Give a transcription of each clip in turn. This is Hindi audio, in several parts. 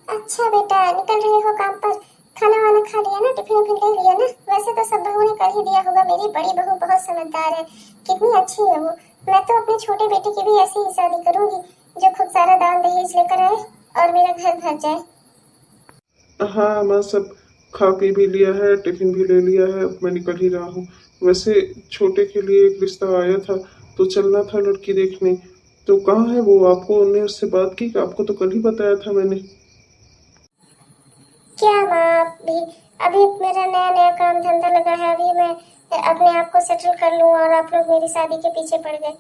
अच्छा बेटा, निकल रहे हो काम पर? खाना वाना खा लिया ना? टिफिन विफिन ले लिया ना? वैसे तो सब बहू ने कर ही दिया होगा। मेरी बड़ी बहू बहुत समझदार है, कितनी अच्छी है वो। मैं तो अपने छोटे बेटे की भी ऐसी ही शादी करूंगी, जो खूब सारा दान दहेज लेकर आए और मेरा घर भर जाए। हाँ, मैं सब खा पी भी लिया है, टिफिन भी ले लिया है, अब मैं निकल ही रहा हूँ। वैसे छोटे के लिए एक रिश्ता आया था, तो चलना था लड़की देखने। तो कहाँ है वो? आपको उन्होंने उससे बात की? आपको तो कल ही बताया था मैंने। क्या माँ, भी अभी मेरा नया नया काम धंधा लगा है। अभी मैं अपने आप को सेटल कर लूँ और आप लोग मेरी शादी के पीछे पड़ गए।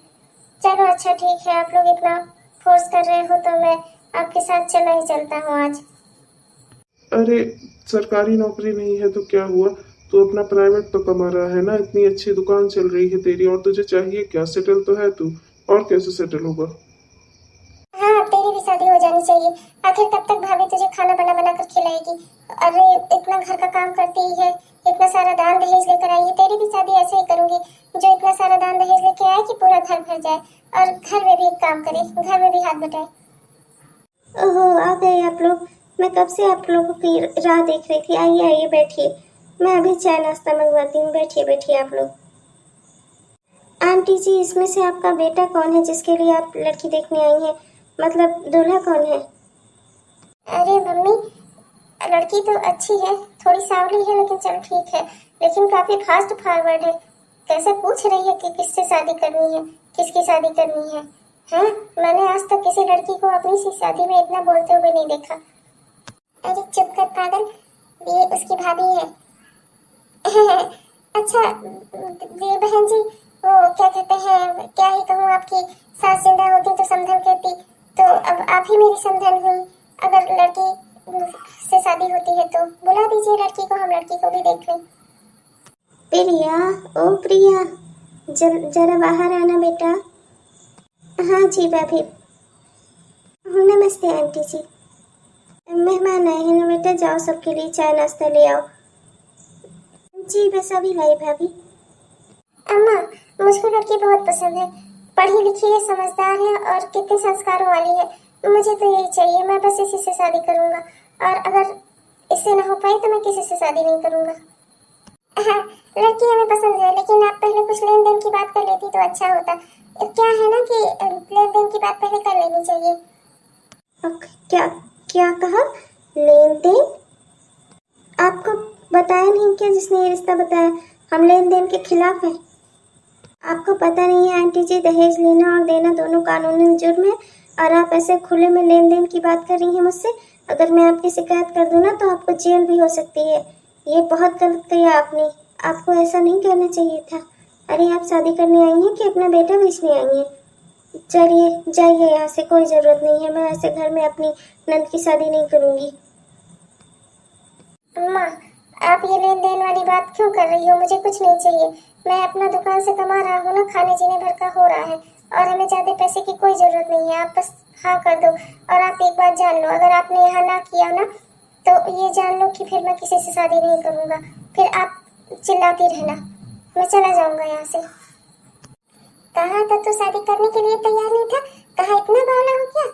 चलो अच्छा ठीक है, आप लोग इतना फोर्स कर रहे हो तो मैं आपके साथ चला ही चलता हूँ आज। अरे, सरकारी नौकरी नहीं है तो क्या हुआ? तू अपना प्राइवेट तो कमा रहा है ना, इतनी अच्छी दुकान चल रही है तेरी, और तुझे चाहिए क्या? सेटल तो है तू। और कैसे सेटल होगा? हाँ, तेरी भी शादी हो जानी चाहिए। आखिर कब तक भाभी तुझे खाना बना बना कर खिलाएगी? अरे, इतना घर का काम करती है, इतना सारा दान दहेज लेकर आई है। तेरी भी शादी ऐसे ही करूंगी, जो इतना सारा दान दहेज लेके आए कि पूरा घर भर जाए और घर में भी एक काम करे, घर में भी हाथ बटाए। ओहो, आ गए आप लोग। मैं कब से आप लोगों की राह देख रही थी। आइए आइए बैठिए, मैं अभी चाय नाश्ता मंगवाती हूँ। बैठिए बैठिए आप लोग। आंटी जी, इसमें से आपका बेटा कौन है जिसके लिए आप लड़की देखने आई हैं? मतलब दूल्हा कौन है? अरे मम्मी, लड़की तो अच्छी है, थोड़ी सांवली है, लेकिन चल ठीक है। लेकिन काफी फास्ट फॉरवर्ड है। कैसे पूछ रही है कि किससे शादी करनी है, किसकी शादी करनी है? हैं? मैंने आज तक किसी लड़की को अपनी सी शादी में इतना बोलते हुए नहीं देखा। अरे चुप कर पागल, ये उसकी भाभी है। अच्छा, ये बहन जी, वो क्या कहते हैं, क्या ही कहूँ, आपकी सास जिंदा होती तो समधन कहती, तो अब आप ही मेरी समधन हुई। अगर लड़की से शादी होती है तो बुला दीजिए लड़की को, हम लड़की को भी देख लें। प्रिया, ओ प्रिया, जरा बाहर आना बेटा। हाँ जी भाभी। नमस्ते आंटी जी। मेहमान आए हैं ना बेटा, जाओ सबके लिए चाय नाश्ता ले आओ। जी बस अभी लाई भाभी। अम्मा, मुझको लड़की बहुत पसंद है, पढ़ी लिखी है, समझदार है और कितने संस्कारों वाली है। मुझे तो यही चाहिए, मैं बस इसी से शादी करूंगा। और अगर इससे ना हो पाई तो मैं किसी से शादी नहीं करूंगा। हाँ, लड़की हमें पसंद है, लेकिन आप पहले कुछ लेन देन की बात कर लेती तो अच्छा होता। क्या है ना कि लेन देन की बात पहले कर लेनी चाहिए। क्या क्या कहा? लेन देन? आपको बताया नहीं क्या जिसने ये रिश्ता बताया? हम लेन देन के खिलाफ हैं। आपको पता नहीं है आंटी जी, दहेज लेना और देना दोनों कानूनी जुर्म है, और आप ऐसे खुले में लेन देन की बात कर रही हैं मुझसे। अगर मैं आपकी शिकायत कर दूं ना तो आपको जेल भी हो सकती है। ये बहुत गलत किया आपने, आपको ऐसा नहीं करना चाहिए था। अरे आप शादी करने आई हैं कि अपना बेटा बेचने आई हैं? चलिए जाइए यहाँ से, कोई ज़रूरत नहीं है। मैं ऐसे घर में अपनी नंद की शादी नहीं करूँगी। अम्मा, आप ये लेन देन वाली बात क्यों कर रही हो? मुझे कुछ नहीं चाहिए। मैं अपना दुकान से कमा रहा हूँ ना, खाने जीने भर का हो रहा है, और हमें ज्यादा पैसे की कोई जरूरत नहीं है। आप बस हाँ कर दो। और आप एक बात जान लो, अगर आपने यहाँ ना किया ना तो ये जान लो कि फिर मैं किसी से शादी नहीं करूंगा। फिर आप चिल्लाती रहना, मैं चला जाऊंगा यहाँ से। कहा था तो शादी करने के लिए तैयार नहीं था, कहा इतना बावला हो गया।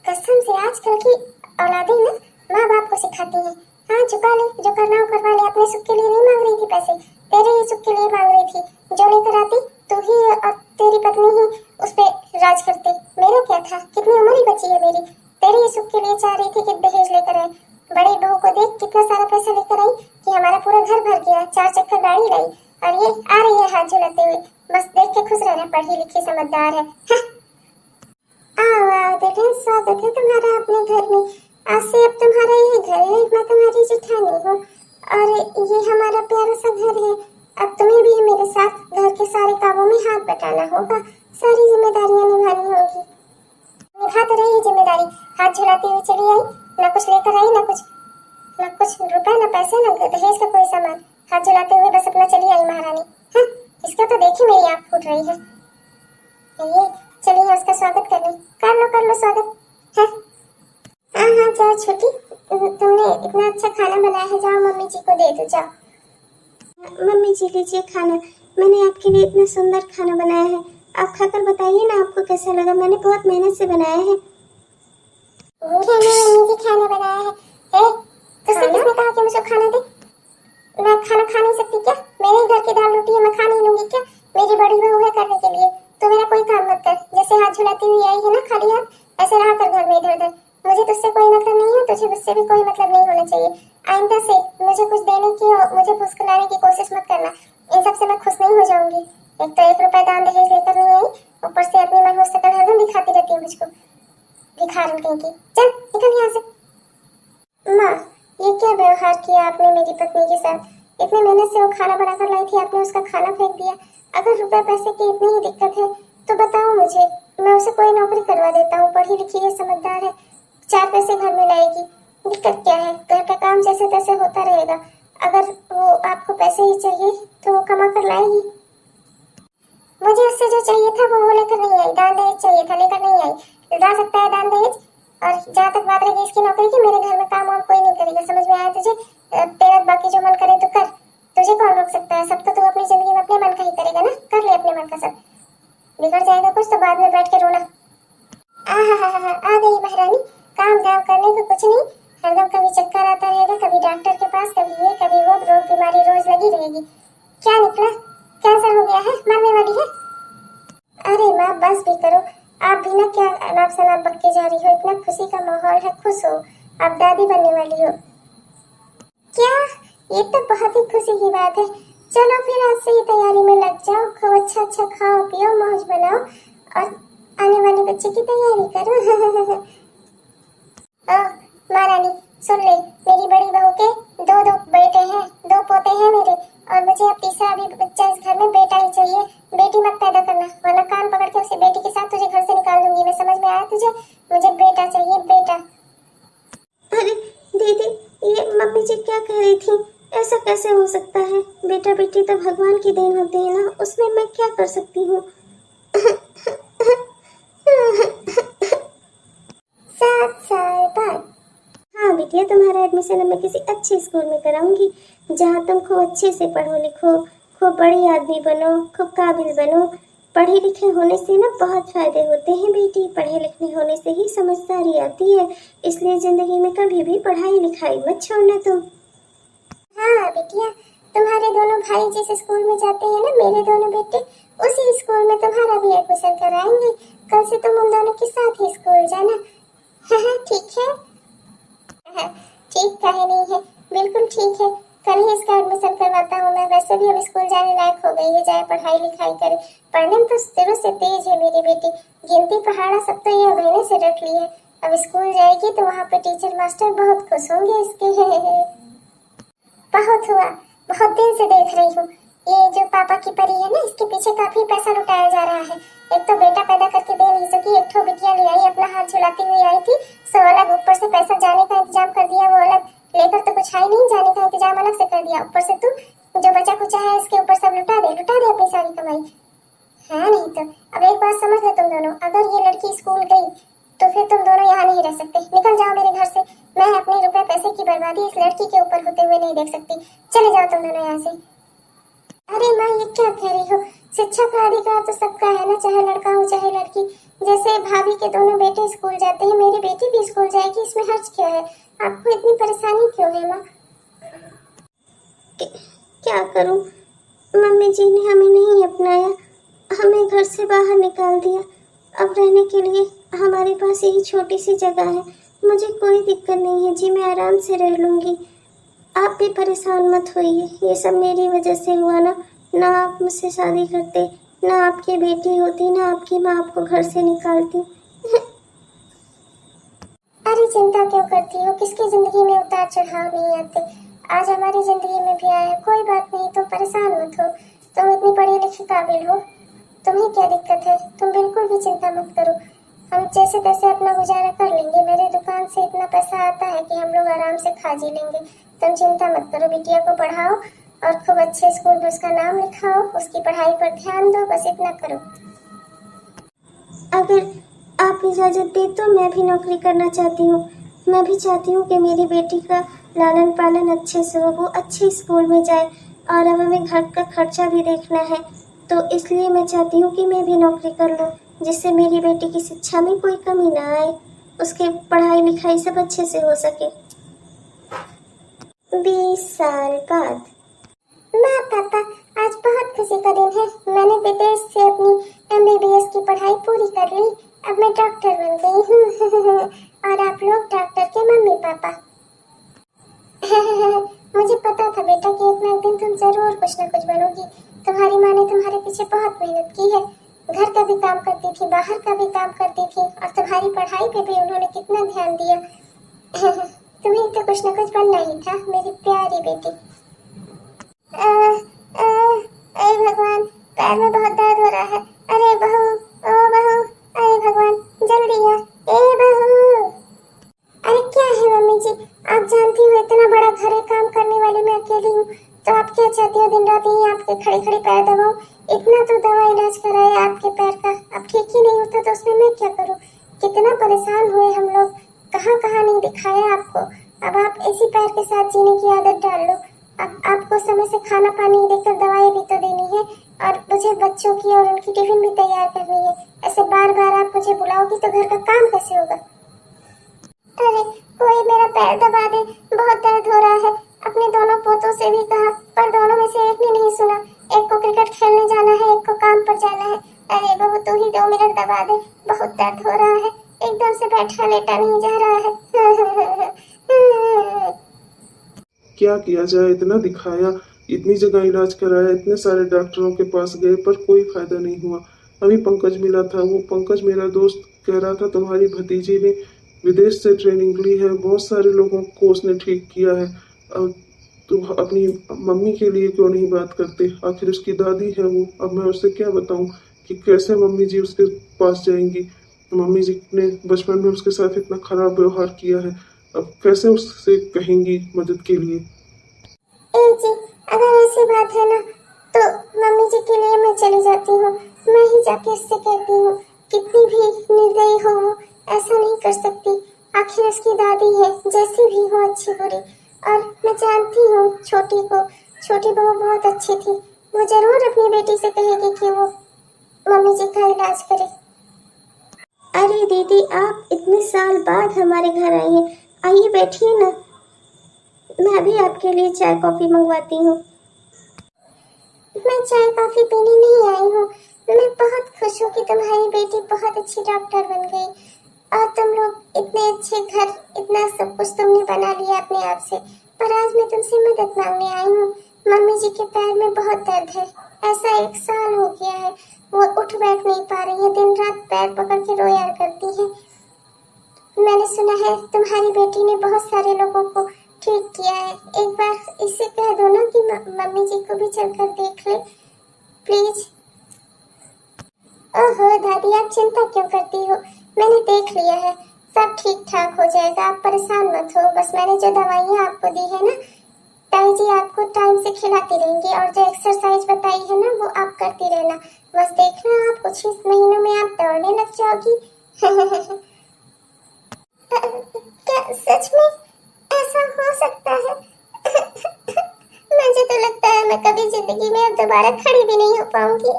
कसम से आजकल की औलादें ना माँ बाप को सिखाती हैं। हाँ, चुका ले, जो करना हो करवा ले। अपने सुख के लिए नहीं मांग रही थी पैसे, तेरे ही सुख के लिए मांग रही थी। जो लेकर आती तू ही और तेरी पत्नी ही उस पे राज करते। मेरा क्या था, कितनी उम्र ही बची है मेरी। तेरे ही सुख के लिए चाह रही थी कि दहेज लेकर आए। बड़ी बहू को देख कितना सारा पैसा लेकर आई कि हमारा पूरा घर भर गया, 4 चक्कर गाड़ी लाई, और ये आ रही है हाथ झुलाते हुए। बस देख के खुश रहना, पढ़ी लिखी समझदार है। आओ आओ बेटे, स्वागत है तुम्हारा अपने घर में। आज से अब तुम्हारा यही घर है, मैं तुम्हारी जेठानी हूँ और ये हमारा प्यारा सा घर है। अब तुम्हें भी मेरे साथ घर के सारे कामों में हाथ बटाना होगा, सारी जिम्मेदारियां निभानी होगी। निभा तो रही है जिम्मेदारी, हाथ झुलाते हुए चली आई, ना कुछ लेकर आई, ना कुछ रुपए, ना पैसे, ना दहेज का कोई सामान। हाथ झुलाते हुए बस अपना चली आई महारानी। हाँ, इसका तो देखी मेरी आँख फूट रही है। ये चलिए उसका स्वागत करने। कर लो स्वागत है। हाँ हाँ, जाओ छोटी, तुमने इतना अच्छा खाना बनाया है, जाओ मम्मी जी को दे दो, जाओ। मम्मी जी लीजिए खाना, मैंने आपके लिए इतना सुंदर खाना बनाया है। आप खाकर बताइए ना आपको कैसा लगा। मैंने बहुत मेहनत से बनाया है। मम्मी जी खाना बनाया है? तुझसे किसने कहा कि मुझे खाना दे? मैं खाना खा नहीं सकती क्या? मेरे घर की दाल रोटी है, मैं खा नहीं लूंगी क्या? मेरी बड़ी बहू है करने के लिए, तो मेरा कोई काम मत कर। जैसे हाथ झुलाती हुई आई है ना खाली हाथ, ऐसे रहा कर घर में इधर उधर। मुझे तुझसे कोई मतलब नहीं है, तुझे मुझसे भी कोई मतलब नहीं होना चाहिए। आइंदा से मुझे कुछ देने की और मुझे फुसलाने की कोशिश मत करना, इन सब से मैं खुश नहीं हो जाऊंगी। एक तो 1 रुपया दान दहेज लेकर नहीं आई, ऊपर से अपनी मनहूस शक्ल हरदम दिखाती रहती है मुझको, भिखारन कहीं की। चल निकल यहाँ से। माँ, ये क्या व्यवहार किया आपने मेरी पत्नी के साथ? इतने मेहनत से वो खाना बनाकर लाई थी, आपने उसका खाना फेंक दिया। अगर रुपए पैसे की इतनी ही दिक्कत है तो बताओ मुझे, मैं उसे कोई नौकरी करवा देता हूँ। पढ़ी लिखी है, समझदार है, 4 पैसे घर में लाएगी। दिक्कत क्या है? घर का काम जैसे तैसे होता रहेगा। अगर वो आपको पैसे ही चाहिए तो वो कमा कर लाएगी। मुझे उससे जो चाहिए था वो लेकर नहीं आई। दान दहेज चाहिए था, लेकर नहीं आई। ला सकता है दान दहेज, और जहाँ तक बात रही इसकी नौकरी की, मेरे घर में काम वाम कोई नहीं करेगा। समझ में आया तुझे? तेरा बाकी जो मन करे तो कर, तुझे कौन रोक सकता है? सब तो तू अपनी जिंदगी में अपने मन का ही करेगा ना। कर ले अपने मन का सब, बिगड़ जाएगा कुछ तो बाद में बैठ के रोना। आ गई महारानी। काम धाम करने को कुछ नहीं, हरदम कभी चक्कर आता रहेगा, कभी डॉक्टर के पास, कभी ये कभी वो, रोग बीमारी रोज लगी रहेगी। क्या निकला? कैंसर हो गया है? मरने वाली है? अरे माँ बस भी करो, आप भी ना क्या अनाप शनाप बकके जा रही हो। इतना खुशी का माहौल है, खुश हो, आप दादी बनने वाली हो। क्या? ये तो बहुत ही खुशी की बात है। चलो फिर आज से ही तैयारी में लग जाओ, खूब अच्छा अच्छा खाओ पियो, मौज बनाओ और आने वाले बच्चे की तैयारी करो। महारानी सुन ले, मेरी बड़ी बहू के दो बेटे हैं, 2 पोते हैं मेरे, और मुझे अब तीसरा भी बच्चा इस घर में बेटा ही चाहिए। बेटी मत पैदा करना, वरना कान पकड़ के उसे बेटी के साथ तुझे घर से निकाल दूंगी मैं। समझ में आया तुझे? मुझे बेटा चाहिए, बेटा। अरे दीदी, ये मम्मी जी क्या कह रही थी? ऐसा कैसे हो सकता है? बेटा बेटी तो भगवान की देन होते हैं ना, उसमें मैं क्या कर सकती हूँ? 7 साल बाद। हाँ बिटिया, तुम्हारा एडमिशन मैं किसी अच्छे स्कूल में कराऊंगी, जहाँ तुम खूब अच्छे से पढ़ो लिखो, खूब बड़ी आदमी बनो, खूब काबिल बनो। पढ़े लिखे होने से ना बहुत फायदे होते हैं बेटी। पढ़े लिखे होने से ही समझदारी आती है, इसलिए जिंदगी में कभी भी पढ़ाई लिखाई मत छोड़ना तुम। हाँ बिटिया, तुम्हारे दोनों भाई जिस स्कूल में जाते हैं ना, मेरे दोनों बेटे उसी स्कूल में तुम्हारा भी एडमिशन कराएंगे। कल से तुम उन दोनों के साथ ही स्कूल जाना। ठीक है? ठीक काहे नहीं है, बिल्कुल ठीक है। कल ही इसका एडमिशन करवाता हूँ मैं। वैसे भी अब स्कूल जाने लायक हो गई है, जाए पढ़ाई लिखाई करे। पढ़ने में तो शुरू से तेज है मेरी बेटी, गिनती पहाड़ा सब तो ये महीने से रख ली है। अब स्कूल जाएगी तो वहाँ पे टीचर मास्टर बहुत खुश होंगे इसके। बहुत हुआ, बहुत दिन से देख रही हूँ। ये जो पापा की परी है ना, इसके पीछे काफी पैसा लुटाया जा रहा है। एक तो बेटा पैदा करके दे नहीं सकी, एक ठो बिटिया ले आई, अपना हाथ झुलाती हुई आई थी, सो अलग ऊपर से पैसा जाने का इंतजाम कर दिया, वो अलग लेकर तो कुछ है नहीं, जाने का इंतजाम अलग से कर दिया। ऊपर से तू जो बचा कुचा है इसके ऊपर सब लुटा दे अपनी सारी कमाई। हाँ नहीं तो अब एक बात समझ लो तुम दोनों, अगर ये लड़की स्कूल गई तो फिर तुम दोनों यहाँ नहीं रह सकते। निकल जाओ मेरे घर से। मैं अपने रुपए पैसे की बर्बादी इस लड़की के ऊपर होते हुए नहीं देख सकती। चले जाओ तुम दोनों यहाँ से। अरे माँ, ये क्या कह रही हो? शिक्षा का अधिकार तो सबका है ना, चाहे लड़का हो चाहे लड़की। जैसे भाभी के दोनों बेटे स्कूल जाते हैं, मेरी बेटी भी स्कूल जाएगी, इसमें हर्ज क्या है? आपको इतनी परेशानी क्यों है माँ? क्या करूं? मम्मी जी ने हमें नहीं अपनाया, हमें घर से बाहर निकाल दिया। अब रहने के लिए हमारे पास यही छोटी सी जगह है। मुझे कोई दिक्कत नहीं है जी, मैं आराम से रह लूँगी। आप भी परेशान मत होइए, ये सब मेरी वजह से हुआ ना आप मुझसे शादी करते, ना आपकी बेटी होती, ना आपकी माँ आपको घर से निकालती। अरे चिंता क्यों करती हो? किसकी जिंदगी में उतार चढ़ाव नहीं आते? आज हमारी जिंदगी में भी आया, कोई बात नहीं, तुम परेशान मत हो। तुम इतनी पढ़ी लिखी काबिल हो, तुम्हें क्या दिक्कत है? तुम बिल्कुल भी चिंता मत करो, हम जैसे तैसे अपना गुजारा कर लेंगे। मेरे दुकान से इतना पैसा आता है कि हम लोग आराम से खा जी लेंगे। तुम चिंता मत करो, बिटिया को पढ़ाओ और खूब अच्छे स्कूल में उसका नाम लिखाओ, उसकी पढ़ाई पर ध्यान दो, बस इतना करो। अगर आप इजाज़त दे तो मैं भी नौकरी करना चाहती हूँ। मैं भी चाहती हूँ कि मेरी बेटी का लालन पालन अच्छे से हो, वो अच्छे स्कूल में जाए, और अब हमें घर का खर्चा भी देखना है, तो इसलिए मैं चाहती हूँ कि मैं भी नौकरी कर लूँ, जिससे मेरी बेटी की शिक्षा में कोई कमी ना आए। उसके पढ़ाई लिखाई सब अच्छे से हो सके। 20 साल बाद। माँ पापा, आज बहुत खुशी का दिन है। मैंने विदेश से अपनी MBBS की पढ़ाई पूरी कर ली। अब मैं डॉक्टर बन गई हूँ। और आप लोग डॉक्टर के मम्मी पापा। मुझे पता था बेटा कि एक ना एक दिन तुम जरूर कुछ ना कुछ बनोगी। तुम्हारी माँ ने तुम्हारे पीछे बहुत मेहनत की है। घर का भी काम करती थी, बाहर का भी काम करती थी, और तुम्हारी पढ़ाई पे भी उन्होंने कितना ध्यान दिया। तुम्हें तो कुछ ना कुछ बनना ही था मेरी प्यारी बेटी। अरे भगवान, पैर में बहुत दर्द हो रहा है। अरे बहू, ओ बहू, अरे भगवान, जल्दी आ, ए बहू। अरे क्या है मम्मी जी, आप जानती हो इतना बड़ा घर है, काम करने वाली मैं अकेली हूँ, तो आप क्या चाहती हो दिन रात यहीं आपके खड़े खड़े पैर दबाऊं? इतना तो दवा इलाज कराया आपके पैर का, अब ठीक ही नहीं होता तो उसमें मैं क्या करूँ? कितना परेशान हुए हम लोग, कहाँ कहाँ नहीं दिखाया आपको। अब आप इसी पैर के साथ जीने की आदत डाल लो। अब आपको समय से खाना पानी देकर दवाई भी तो देनी है, और मुझे बच्चों की और उनकी टिफिन भी तैयार करनी है। ऐसे बार बार आप मुझे बुलाओगी तो घर का काम कैसे होगा? अरे कोई मेरा पैर दबा दे, बहुत दर्द हो रहा है। अपने दोनों पोतों से भी कहा, पर दोनों में से एक ने नहीं सुना। एक को क्रिकेट खेलने जाना है, एक को काम पर जाना है। अरे बहू, तू ही 2 मिनट दबा दे, बहुत दर्द हो रहा है, एकदम से बैठा लेटा नहीं जा रहा है। क्या किया जाए, इतना दिखाया, इतनी जगह इलाज कराया, इतने सारे डॉक्टरों के पास गए पर कोई फायदा नहीं हुआ। अभी पंकज मिला था, वो पंकज मेरा दोस्त कह रहा था तुम्हारी भतीजी ने विदेश से ट्रेनिंग ली है, बहुत सारे लोगों को उसने ठीक किया है। अब तो अपनी मम्मी के लिए क्यों नहीं बात करते? आखिर उसकी दादी है वो। अब मैं उससे क्या बताऊं कि कैसे मम्मी जी उसके पास जाएंगी? मम्मी जी ने बचपन में उसके साथ इतना खराब व्यवहार किया है, अब कैसे उससे कहेंगी मदद के लिए? जी, अगर ऐसी बात है ना, तो मम्मी जी के लिए मैं चली जाती हूँ। मैं ही जाके उससे कहती हूँ, कितनी भी निर्दयी हो वो ऐसा नहीं कर सकती। आखिर उसकी दादी है, जैसी भी हो, अच्छी बुरी। और मैं जानती हूँ छोटी बहू बहुत अच्छी थी। वो जरूर अपनी बेटी से कहेगी कि वो मम्मी जी का इलाज करे। अरे दीदी, आप इतने साल बाद हमारे घर आई हैं, आइए बैठिए ना, मैं भी आपके लिए चाय कॉफी मंगवाती हूँ। मैं चाय कॉफी पीने नहीं आई हूँ। मैं बहुत खुश हूँ कि तुम्हारी बेटी बहुत अच्छी डॉक्टर बन गई, और तुम लोग इतने अच्छे घर, इतना सब कुछ तुमने बना लिया अपने आप से। पर आज मैं तुमसे मदद मांगने आई हूँ। मम्मी जी के पैर में बहुत दर्द है, ऐसा 1 साल हो गया है, वो उठ बैठ नहीं पा रही है, दिन रात पैर पकड़ के रोया करती है। मैंने सुना है तुम्हारी बेटी ने बहुत सारे लोगों को ठीक किया है। एक बार इससे कह दो ना कि मम्मी जी को भी चलकर देख ले, प्लीज। ओहो दादी, आप चिंता क्यों करती हो? मैंने देख लिया है, सब ठीक ठाक हो जाएगा, आप परेशान मत हो। बस मैंने जो दवाइयाँ आपको दी है ना, ताई जी आपको टाइम से खिलाती रहेंगी, और जो एक्सरसाइज बताई है ना, वो आप करती रहना। बस देखना, आप कुछ ही महीनों में आप दौड़ने लग जाओगी। क्या सच में ऐसा हो सकता है? मुझे तो लगता है मैं कभी जिंदगी में अब दोबारा खड़ी भी नहीं हो पाऊंगी।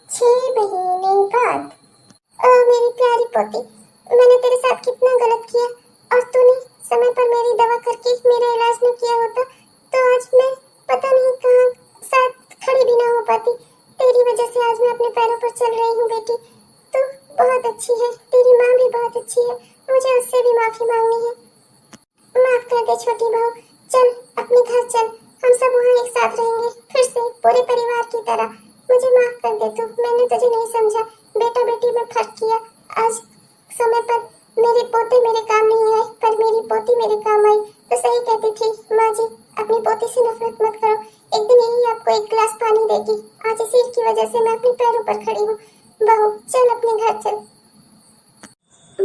6 महीने बाद। ओ मेरी प्यारी पोती, मैंने तेरे साथ कितना गलत किया, और तूने समय पर मेरी दवा करके मेरा इलाज नहीं किया होता तो आज मैं पता नहीं कहाँ साथ खड़ी भी ना हो पाती। तेरी वजह से आज मैं अपने पैरों पर चल रही हूँ बेटी। तू बहुत अच्छी है, तेरी माँ भी बहुत अच्छी है, मुझे उससे भी माफी मांगनी है। माफ कर दे छोटी बहू, चल अपने घर चल, हम सब वहाँ एक साथ रहेंगे फिर से पूरे परिवार की तरह। मुझे माफ कर दे तू, मैंने तुझे नहीं समझा, बेटा बेटी में फर्क किया। आज समय पर मेरे पोते मेरे काम नहीं आए, पर मेरी पोती मेरे काम आई, तो सही कहती थी माँ जी, अपनी पोती से नफरत मत करो, एक दिन यही आपको 1 गिलास पानी देगी। आज इसी की वजह से मैं अपने पैरों पर खड़ी हूँ। बहू चल अपने घर चल।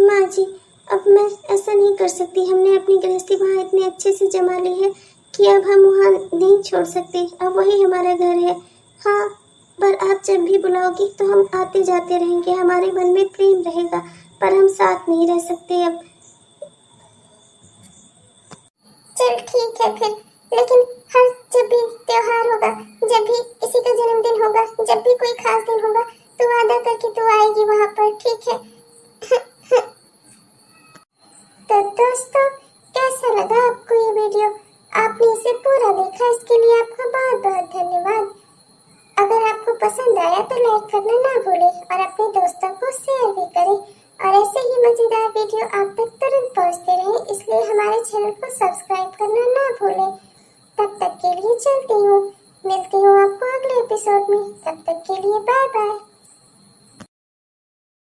माँ जी, अब मैं ऐसा नहीं कर सकती, हमने अपनी गृहस्थी वहाँ इतने अच्छे से जमा ली है कि अब हम वहाँ नहीं छोड़ सकते, अब वही हमारा घर है। हाँ, पर आप जब भी बुलाओगी तो हम आते जाते रहेंगे, हमारे मन में प्रेम रहेगा, पर हम साथ नहीं रह सकते अब। चल ठीक है फिर, लेकिन हर जब भी त्योहार होगा, जब भी किसी का जन्मदिन होगा, जब भी कोई खास दिन होगा, तो वादा करके तू आएगी वहाँ पर, ठीक है? पसंद आया तो लाइक करना ना भूलें और अपने दोस्तों को शेयर भी करें। और ऐसे ही मजेदार वीडियो आप तक तुरंत पहुंचते रहें, इसलिए हमारे चैनल को सब्सक्राइब करना ना भूलें। तब तक के लिए चलती हूँ, मिलती हूँ आपको अगले एपिसोड में। तब तक के लिए बाय बाय।